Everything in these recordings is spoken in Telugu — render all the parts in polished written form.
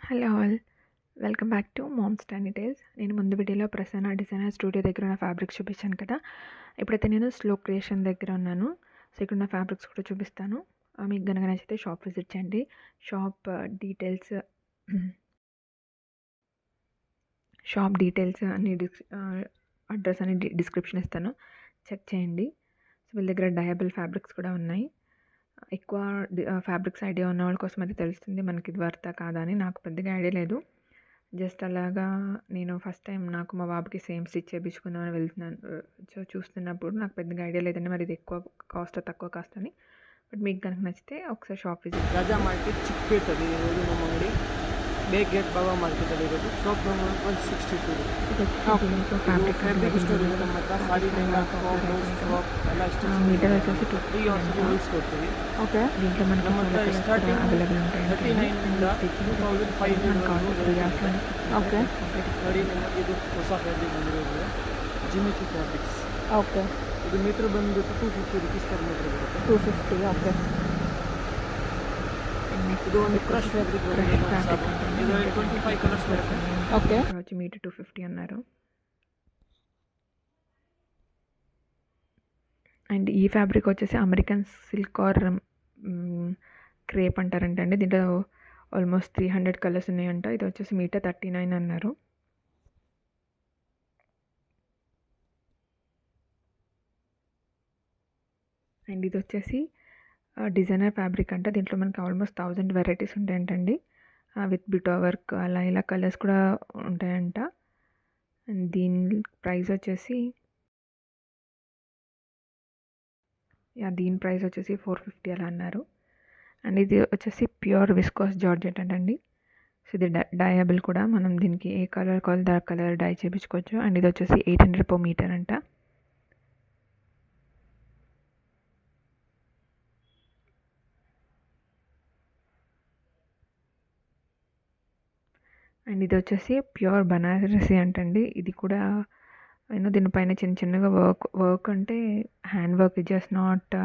Hello all. Welcome back to mom's tiny tales. నేను ముందు వీడియోలో ప్రసన్న డిజైనర్ స్టూడియో దగ్గర ఉన్న ఫ్యాబ్రిక్స్ చూపించాను కదా. ఇప్పుడైతే నేను స్లో క్రియేషన్ దగ్గర ఉన్నాను. సో ఇక్కడ ఉన్న ఫ్యాబ్రిక్స్ కూడా చూపిస్తాను. మీకు గనక నచ్చితే షాప్ విజిట్ చేయండి. షాప్ డీటెయిల్స్ అన్ని అడ్రస్ అని డిస్క్రిప్షన్ ఇస్తాను, చెక్ చేయండి. సో వీళ్ళ దగ్గర డయబుల్ ఫ్యాబ్రిక్స్ కూడా ఉన్నాయి. ఎక్కువ ఫ్యాబ్రిక్స్ ఐడియా ఉన్న వాళ్ళ కోసం అయితే తెలుస్తుంది మనకి ఇది వర్తా కాదా అని. నాకు పెద్దగా ఐడియా లేదు. జస్ట్ అలాగా నేను ఫస్ట్ టైం నాకు మా బాబుకి సేమ్ స్టిచ్ చేయించుకుందామని వెళ్తున్నాను. సో చూస్తున్నప్పుడు నాకు పెద్దగా ఐడియా లేదండి మరి ఇది ఎక్కువ కాస్ట్ తక్కువ కాస్ట్ అని. బట్ మీకు కనుక నచ్చితే ఒకసారి shop visit Raja market Chickpet ಇರೋದು ನಮ್ಮ ಅಂಗಡಿ. ಬೇಗ ಗೇಟ್ ಬಾಬಾ ಮಾರ್ಕೆಟಲ್ಲಿ ಇರೋದು. Shop number 162. ಫ್ಯಾಬ್ರಿಕ್ ಸ್ಟೋರ್ ಇದೆ ನಮ್ಮ ಹತ್ರ. ಸಾರಿ ಲೆಹಂಗಾ, ಟಾಪ್, ಫ್ರಾಕ್ ಎಲ್ಲ మీటర్ వచ్చేసి ಫ್ರೀ ಆಲ್ಸೋ ಹೊಲಿಸ್ಕೊಡ್ತೀವಿ. ఓకే. దీంట్లో మనకి ನಮ್ಮ ಹತ್ರ చాలా ಸ್ಟಾರ್ಟಿಂಗ್ అవైలబుల్ ఉంటాయి. 39ಇಂದ 2500 ఓకే ನೋಡಿ. ನಮಗೆ ಇದು ಹೊಸ ಫ್ಯಾಬ್ರಿಕ್ ಬಂದಿರೋದು ಜಿಮಿಚು ಫ್ಯಾಬ್ರಿಕ್ಸ್. ఓకే ಇದು ಮೀಟ್ರ್ ಬಂದುಬಿಟ್ಟು 250 ರೂಪೀಸ್ ಪರ್ ಮೀಟ್ರ್ ಬರುತ್ತೆ. 250. ఓకే. ಇದು ಒಂದು ಕ್ರಶ್ ಫ್ಯಾಬ್ರಿಕ್ ಬರುತ್ತೆ. ಇದು 25 ಕಲರ್ಸ್ ಬರುತ್ತೆ. ఓకే వచ్చి మీటర్ 250 అన్నారు. అండ్ ఈ ఫ్యాబ్రిక్ వచ్చేసి అమెరికన్ సిల్క్ ఆర్ క్రేప్ అంటారంట అండి. దీంట్లో ఆల్మోస్ట్ 300 కలర్స్ ఉన్నాయంట. ఇది వచ్చేసి మీటర్ 39 అన్నారు. అండ్ ఇది వచ్చేసి డిజైనర్ ఫ్యాబ్రిక్ అంట. దీంట్లో మనకి ఆల్మోస్ట్ 1000 వెరైటీస్ ఉంటాయంటండి. విత్ బిటో వర్క్ అలా ఇలా కలర్స్ కూడా ఉంటాయంట. అండ్ దీని ప్రైస్ వచ్చేసి 450 అలా అన్నారు. అండ్ ఇది వచ్చేసి ప్యూర్ విస్కోస్ జార్జెట్ అంటండి. సో ఇది డయబుల్ కూడా, మనం దీనికి ఏ కలర్ కావాలి ఆ కలర్ డై చేయించుకోవచ్చు. అండ్ ఇది వచ్చేసి 800 per మీటర్ అంట. అండ్ ఇది వచ్చేసి ప్యూర్ బనారసి అంటండి. ఇది కూడా దీనిపైన చిన్న చిన్నగా వర్క్ అంటే హ్యాండ్ వర్క్, జస్ట్ నాట్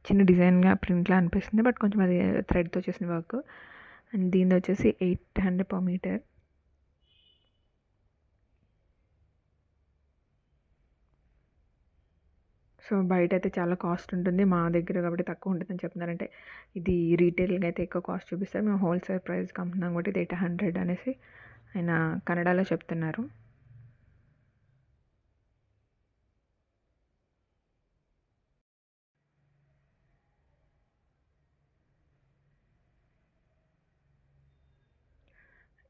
చిన్న డిజైన్గా ప్రింట్లా అనిపిస్తుంది, బట్ కొంచెం అది థ్రెడ్తో చేసిన వర్క్. అండ్ దీని వచ్చేసి 800 per మీటర్. సో బయట అయితే చాలా కాస్ట్ ఉంటుంది, మా దగ్గర కాబట్టి తక్కువ ఉంటుందని చెప్తున్నారంటే. ఇది రీటైల్గా అయితే ఎక్కువ కాస్ట్ చూపిస్తారు, మేము హోల్సేల్ ప్రైస్కి అమ్ముతున్నాం కాబట్టి ఇది 800 అనేసి ఆయన కన్నడలో చెప్తున్నారు.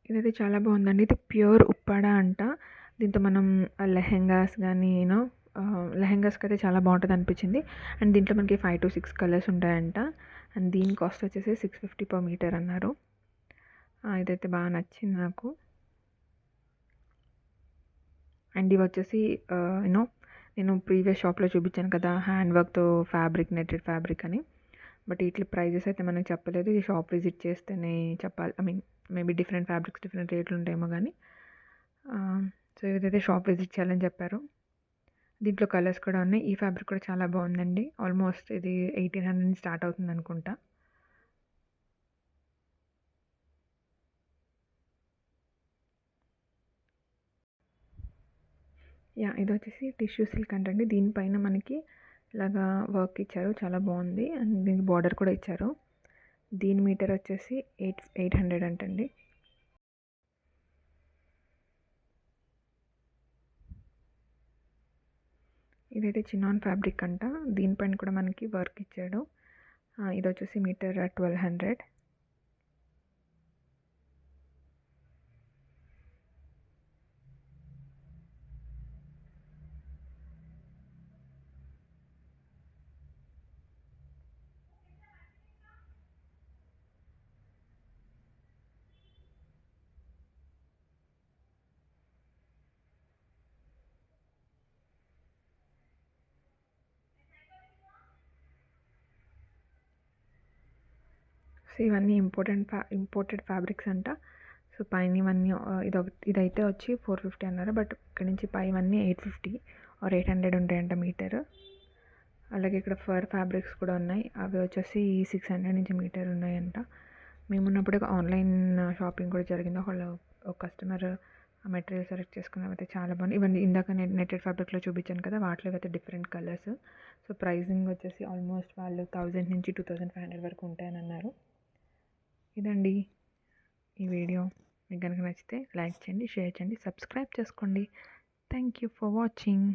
ఇదైతే చాలా బాగుందండి. ఇది ప్యూర్ ఉప్పాడ అంట. దీంతో మనం లెహెంగాస్ కానీ లెహెంగాస్కి అయితే చాలా బాగుంటుంది అనిపించింది. అండ్ దీంట్లో మనకి 5 to 6 కలర్స్ ఉంటాయంట. అండ్ దీని కాస్ట్ వచ్చేసి 650 per మీటర్ అన్నారు. ఇదైతే బాగా నచ్చింది నాకు. అండ్ ఇవి వచ్చేసి నేను ప్రీవియస్ షాప్లో చూపించాను కదా హ్యాండ్ వర్క్తో ఫ్యాబ్రిక్, నెటెడ్ ఫ్యాబ్రిక్ అని. బట్ ఇట్లా ప్రైజెస్ అయితే మనకి చెప్పలేదు. ఈ షాప్ విజిట్ చేస్తేనే చెప్పాలి. I mean maybe different fabrics different రేట్లు ఉంటాయేమో కానీ. సో ఇదైతే షాప్ విజిట్ చేయాలని చెప్పారు. దీంట్లో కలర్స్ కూడా ఉన్నాయి. ఈ ఫ్యాబ్రిక్ కూడా చాలా బాగుందండి. ఆల్మోస్ట్ ఇది 1800 నుంచి స్టార్ట్ అవుతుంది అనుకుంటా. ఇది వచ్చేసి టిష్యూ సిల్క్ అంటండి. దీనిపైన మనకి ఇలాగా వర్క్ ఇచ్చారు, చాలా బాగుంది. అండ్ దీనికి బార్డర్ కూడా ఇచ్చారు. దీని మీటర్ వచ్చేసి 800 అంటండి. ఇదైతే చినాన్ ఫ్యాబ్రిక్ అంట. దీనిపైన కూడా మనకి వర్క్ ఇచ్చాడు. ఇది వచ్చేసి మీటర్ 1200. సో ఇవన్నీ ఇంపోర్టెడ్ ఫ్యాబ్రిక్స్ అంట. సో పైన ఇవన్నీ ఇదైతే వచ్చి 450 అన్నారు. బట్ ఇక్కడ నుంచి పైవన్నీ 850 or 800 ఉంటాయంట మీటర్. అలాగే ఇక్కడ ఫర్ ఫ్యాబ్రిక్స్ కూడా ఉన్నాయి. అవి వచ్చేసి 600 నుంచి మీటర్ ఉన్నాయంట. మేమున్నప్పుడే ఆన్లైన్ షాపింగ్ కూడా జరిగింది. ఒక కస్టమర్ ఆ మెటీరియల్ సెలెక్ట్ చేసుకున్నవైతే చాలా బాగున్నాయి. ఇవన్నీ ఇందాక నేను నెట్టెడ్ ఫ్యాబ్రిక్‌లో చూపించాను కదా! వాటిలో అయితే డిఫరెంట్ కలర్స్. సో, ప్రైజింగ్ వచ్చేసి ఆల్మోస్ట్ వాళ్ళు 1000 నుంచి 2500 వరకు ఉంటాయని అన్నారు. ఇదండి ఈ వీడియో. మీకు గనుక నచ్చితే లైక్ చేయండి, షేర్ చేయండి, సబ్స్క్రైబ్ చేసుకోండి. Thank you for watching.